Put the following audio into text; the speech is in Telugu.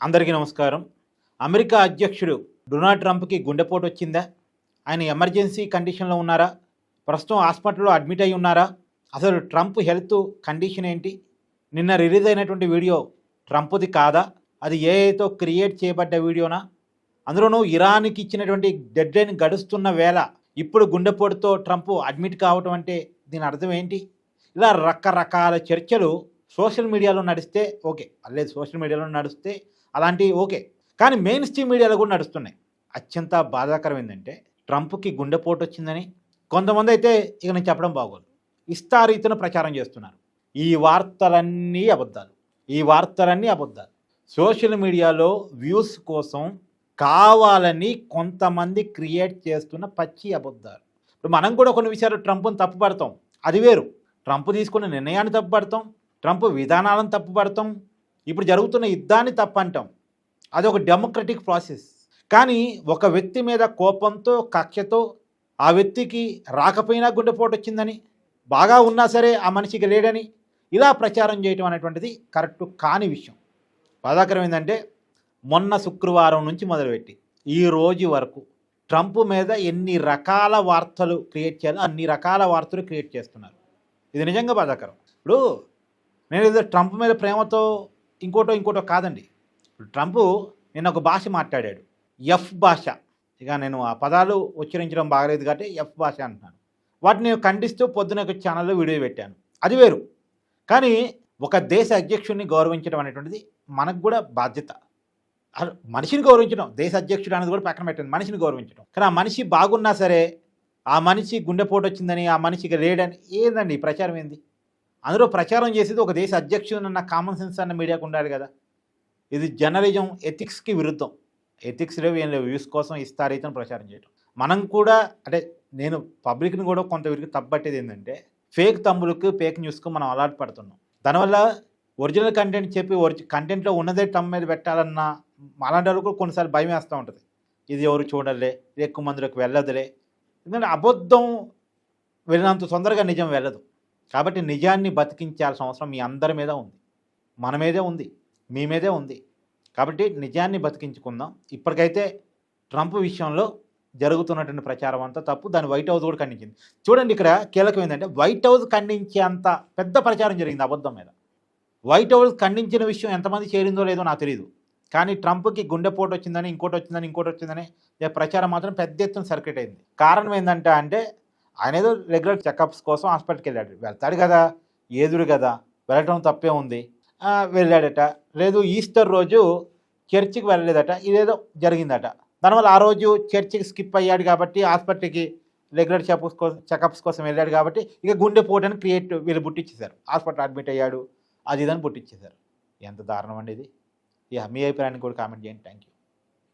అందరికీ నమస్కారం. అమెరికా అధ్యక్షుడు డొనాల్డ్ ట్రంప్‌కి గుండెపోటు వచ్చిందా? ఆయన ఎమర్జెన్సీ కండిషన్‌లో ఉన్నారా? ప్రస్తుతం హాస్పిటల్‌లో అడ్మిట్ అయ్యి ఉన్నారా? అసలు ట్రంప్ హెల్త్ కండిషన్ ఏంటి? నిన్న రిలీజ్ అయినటువంటి వీడియో ట్రంప్‌ది కాదా? అది ఏఐతో క్రియేట్ చేయబడ్డ వీడియోనా? అందులోనూ ఇరాన్‌కి ఇచ్చినటువంటి డెడ్‌లైన్ గడుస్తున్న వేళ ఇప్పుడు గుండెపోటుతో ట్రంప్ అడ్మిట్ కావటం అంటే దీని అర్థం ఏంటి? ఇలా రకరకాల చర్చలు సోషల్ మీడియాలో నడిస్తే ఓకే. లేదు, సోషల్ మీడియాలో నడిస్తే అలాంటివి ఓకే. కానీ మెయిన్ స్ట్రీమ్ మీడియాలో కూడా నడుస్తున్నాయి. అత్యంత బాధాకరం ఏంటంటే ట్రంప్కి గుండెపోటు వచ్చిందని కొంతమంది అయితే ఇక నేను చెప్పడం బాగోదు, ఇష్టారీతిన ప్రచారం చేస్తున్నారు. ఈ వార్తలన్నీ అబద్ధాలు. సోషల్ మీడియాలో వ్యూస్ కోసం కావాలని కొంతమంది క్రియేట్ చేస్తున్న పచ్చి అబద్ధాలు. ఇప్పుడు మనం కూడా కొన్ని విషయాలు ట్రంప్ని తప్పుపడతాం, అది వేరు. ట్రంప్ తీసుకున్న నిర్ణయాన్ని తప్పుపడతాం, ట్రంప్ విధానాలను తప్పుపడతాం, ఇప్పుడు జరుగుతున్న యుద్ధాన్ని తప్పంటాం. అది ఒక డెమోక్రటిక్ ప్రాసెస్. కానీ ఒక వ్యక్తి మీద కోపంతో కక్షతో ఆ వ్యక్తికి రాకపోయినా గుండెపోటు వచ్చిందని, బాగా ఉన్నా సరే ఆ మనిషికి లేడని ఇలా ప్రచారం చేయటం అనేటువంటిది కరెక్ట్ కాని విషయం. బాధాకరం ఏంటంటే మొన్న శుక్రవారం నుంచి మొదలుపెట్టి ఈ రోజు వరకు ట్రంప్ మీద ఎన్ని రకాల వార్తలు క్రియేట్ చేయాలో అన్ని రకాల వార్తలు క్రియేట్ చేస్తున్నారు. ఇది నిజంగా బాధాకరం. ఇప్పుడు నేను ఏదో ట్రంప్ మీద ప్రేమతో ఇంకోటో కాదండి. ఇప్పుడు ట్రంప్ నిన్న ఒక భాష మాట్లాడాడు, ఎఫ్ భాష. ఇక నేను ఆ పదాలు ఉచ్చరించడం బాగలేదు కాబట్టి ఎఫ్ భాష అంటున్నాను. వాటిని నేను ఖండిస్తూ పొద్దున ఒక ఛానల్లో వీడియో పెట్టాను, అది వేరు. కానీ ఒక దేశ అధ్యక్షుడిని గౌరవించడం అనేటువంటిది మనకు కూడా బాధ్యత. మనిషిని గౌరవించడం, దేశ అధ్యక్షుడు అనేది కూడా పక్కన పెట్టండి, మనిషిని గౌరవించడం. కానీ ఆ మనిషి బాగున్నా సరే ఆ మనిషి గుండెపోటు వచ్చిందని, ఆ మనిషికి లేడని ఏందండి ప్రచారం ఏంది? అందులో ప్రచారం చేసేది ఒక దేశ అధ్యక్షుడు అన్న కామన్ సెన్స్ అన్న మీడియాకు ఉండాలి కదా. ఇది జర్నలిజం ఎథిక్స్కి విరుద్ధం. ఎథిక్స్ లేవు, ఏం లేవు, వ్యూస్ కోసం ఇస్తారీతను ప్రచారం చేయడం. మనం కూడా అంటే నేను పబ్లిక్ని కూడా కొంత వీరికి తప్పట్టేది ఏంటంటే ఫేక్ తమ్ములకు ఫేక్ న్యూస్కు మనం అలర్ట్ పడుతున్నాం. దానివల్ల ఒరిజినల్ కంటెంట్ చెప్పి కంటెంట్లో ఉన్నదే తమ్ము మీద పెట్టాలన్న అలాంటి వాళ్ళకు కొన్నిసార్లు భయం వేస్తూ ఉంటుంది. ఇది ఎవరు చూడలే, ఇది ఎక్కువ మందిలోకి వెళ్ళదులే. ఎందుకంటే అబద్ధం వెళ్ళినంత తొందరగా నిజం వెళ్ళదు. కాబట్టి నిజాన్ని బతికించాల్సిన అవసరం మీ అందరి మీద ఉంది, మన మీదే ఉంది, మీ మీదే ఉంది. కాబట్టి నిజాన్ని బతికించుకుందాం. ఇప్పటికైతే ట్రంప్ విషయంలో జరుగుతున్నటువంటి ప్రచారం అంతా తప్పు. దాన్ని వైట్ హౌస్ కూడా ఖండించింది. చూడండి, ఇక్కడ కీలకం ఏంటంటే వైట్ హౌస్ ఖండించే అంత పెద్ద ప్రచారం జరిగింది అబద్ధం మీద. వైట్ హౌస్ ఖండించిన విషయం ఎంతమంది చేరిందో లేదో నాకు తెలియదు, కానీ ట్రంప్కి గుండెపోటు వచ్చిందని ఇంకోటి వచ్చిందని ప్రచారం మాత్రం పెద్ద ఎత్తున సర్క్యూట్ అయింది. కారణం ఏంటంటే ఆయన ఏదో రెగ్యులర్ చెకప్స్ కోసం హాస్పిటల్కి వెళ్తాడు కదా, ఏదురు కదా, వెళ్ళటం తప్పే ఉంది. వెళ్ళాడట. లేదు, ఈస్టర్ రోజు చర్చికి వెళ్ళలేదట, ఇదేదో జరిగిందట. దానివల్ల ఆ రోజు చర్చికి స్కిప్ అయ్యాడు కాబట్టి హాస్పిటల్కి రెగ్యులర్ చెకప్స్ కోసం వెళ్ళాడు కాబట్టి ఇక గుండెపోటు అని వీళ్ళు పుట్టించేశారు. హాస్పిటల్ అడ్మిట్ అయ్యాడు, అది ఇదని పుట్టించేశారు. ఎంత దారుణం అండి ఇది. మీ అభిప్రాయాన్ని కూడా కామెంట్ చేయండి. Thank you.